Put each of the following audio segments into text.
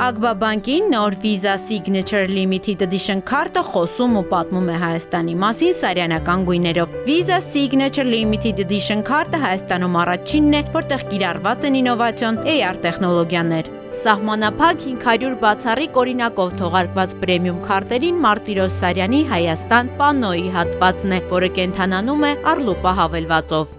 Ագբա բանկի նոր Visa Signature Limited Edition քարտը խոսում ու պատմում է Հայաստանի մասին սարյանական գույներով։ Visa Signature Limited Edition քարտը Հայաստանում առաջինն է, որտեղ կիրառված են ինովացիոն AR տեխնոլոգիաներ։ Սահմանափակ 500 բացառիկ օրինակով թողարկված պրեմիում քարտերին Մարտիրոս Սարյանի Հայաստան պանոյի հատվածն է, որը կենթանանում է առլուպա հավելվածով։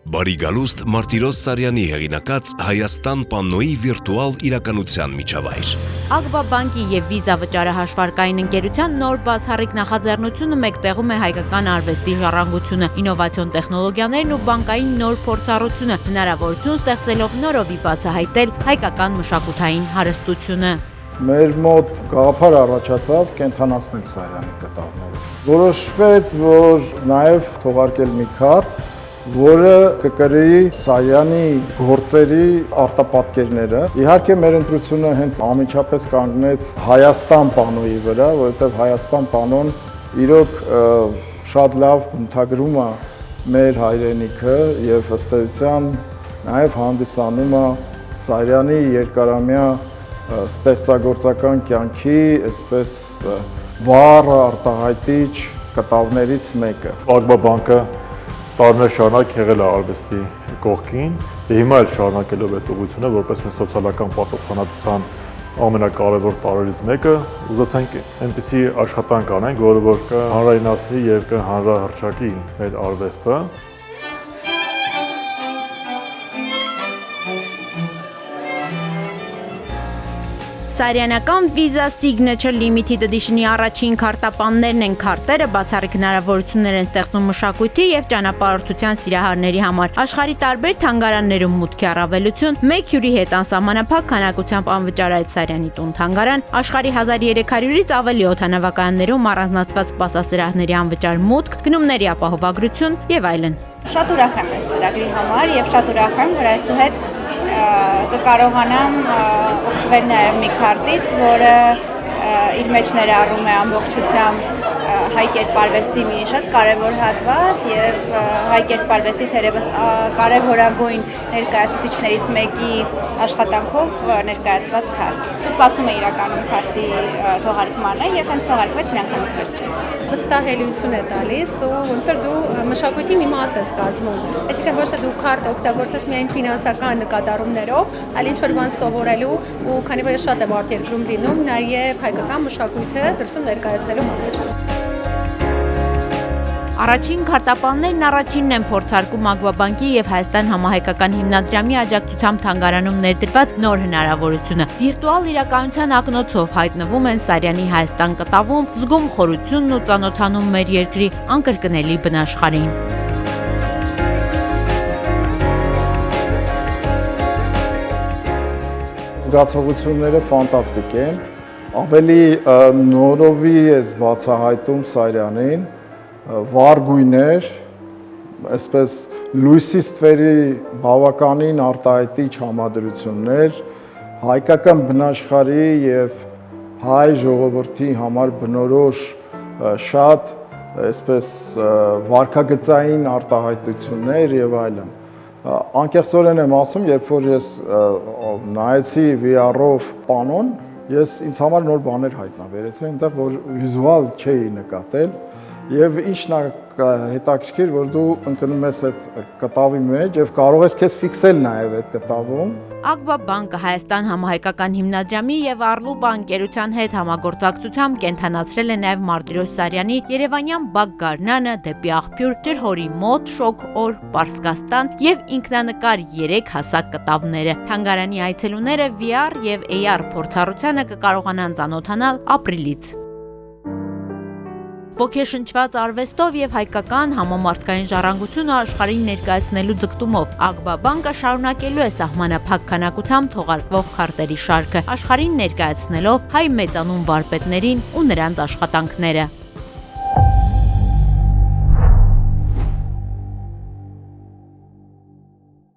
Բարի գալուստ Մարտիրոս Սարյանի հեղինակած Հայաստան պանոյի վիրտուալ իրականության միջավայր։ Ագբա բանկի և Visa վճարահաշվարկային ընկերության նոր բացառիկ նախաձեռնությունը մեկտեղում է հայկական արվեստի ժառանգությունը, ինովացիոն տեխնոլոգիաներն ու բանկային նոր փորձառությունը, հնարավորություն ստեղծելով նորովի բացահայտել հայկական մշակութային հարստությունը։ Մեր մոտ գաղափար առաջացավ կենթանացնել Սարյանի կտավները։ Որոշվեց, որ նաև թողարկել մի քարտ, որը կկրի Սարյանի գործերի արտապատկերները։ Իհարկե մեր ընտրությունը հենց անմիջապես կանգնեց Հայաստան պանոյի վրա, որովհետև Հայաստան պանոն իրոք շատ լավ բնութագրում է մեր հայրենիքը եւ ըստ էության նաև հանդիսանում է Սարյանի երկարամյա ստեղծագործական կյանքի, այսպես վառ արտահայտիչ կտավներից մեկը։ Ագբա բանկը տարիներ շարունակ եղել է արվեստի կողքին եւ հիմա էլ շարունակելով այդ ուղղությունը որպես մի սոցիալական պատասխանատվության ամենակարևոր տարրերից մեկը ուզեցանք այնպիսի աշխատանք անենք, որը որ կհանրայնացնի եւ կհանրահռչակի մեր արվեստը։ Սարյանական Visa Signature Limited Edition-ի առաջին քարտապաններն են քարտերը, բացառիկ հնարավորություններ են ստեղծում մշակույթի եւ ճանապարհորդության սիրահարների համար։ Աշխարհի տարբեր թանգարաններում մուտքի առավելություն, մեկ հյուրի հետ անսահմանափակ քանակությամբ անվճարայց Սարյանի տուն-թանգարան, աշխարհի 1300-ից ավելի օդանավակայաններում առանձնացված սպասասրահների անվճար մուտք, գնումների ապահովագրություն եւ այլն։ Շատ ուրախ եմ այս ծրագրի համար եւ շատ ուրախ եմ, որ այսուհետ կկարողանամ օգտվել նաև մի քարտից, որը իր մեջ ներառում է ամբողջությամբ հայ կերպարվեստի մի շատ կարևոր հատված եւ հայ կերպարվեստի թերևս կարևորագույն ներկայացուցիչներից մեկի աշխատանքով ներկայացված քարտ։ Սպասում է իրականում քարտի թողարկմանը եւ հենց թողարկվեց միանգամից վերցրեց։ Վստահելիություն է տալիս ու ոնց որ դու մշակույթի մի մաս ես կազմում։ Այսինքն ոչ թե դու քարտը օգտագործես միայն ֆինանսական նկատառումներով, այլ ինչ որ բան սովորելու ու քանի որ շատ է մարդ երկրում լինում, նաև հայկական մշակույթը դրսում ներկայացնելու համար։ Առաջին քարտապաններն առաջինն են փորձարկում Ագբա բանկի եւ Հայաստան համահայկական հիմնադրամի աջակցությամբ թանգարանում ներդրված նոր հնարավորությունը։ Վիրտուալ իրականության ակնոցով հայտնվում են Սարյանի Հայաստան կտավում, զգում խորությունն ու ծանոթանում մեր երկրի անկրկնելի բնաշխարհին։ Զգացողությունները ֆանտաստիկ են, ավելի նորովի ես բացահայտում Սարյանին, վառ գույներ, այսպես լույսի ստվերի բավականին արտահայտիչ համադրություններ, հայկական բնաշխարհի եւ հայ ժողովրդի համար բնորոշ շատ այսպես վարքագծային արտահայտություններ եւ այլն։ Անկեղծորեն եմ ասում, երբ որ ես նայեցի VR-ով պանոն, ինձ համար նոր բաներ հայտնաբերեցի, այնտեղ որ վիզուալ չէի նկատել եւ ինչն է հետաքրքիր, որ դու ընկնում ես այդ կտավի մեջ եւ կարող ես քեզ ֆիքսել նաեւ այդ կտավում։ Ագբա բանկը Հայաստան համահայկական հիմնադրամի եւ Առլուպա ընկերության հետ համագործակցությամբ կենթանացրել է նաեւ Մարտիրոս Սարյանի Երևանյան Բակ Գարնանը դեպի աղբյուր ջրհորի մոտ շոկ օր Պարսկաստան եւ ինքնանկար 3 հասակ կտավները։ Թանգարանի այցելուները VR եւ AR փորձառությանը կկարողանան ծանոթանալ ապրիլից։ Ոգեշնչված արվեստով եւ հայկական համամարտկային ժառանգությունը աշխարհին ներկայացնելու ձգտումով Ագբա բանկը շարունակելու է սահմանափակ քանակությամբ թողարկվող քարտերի շարքը, աշխարհին ներկայացնելով հայ մեծանուն վարպետներին ու նրանց աշխատանքները։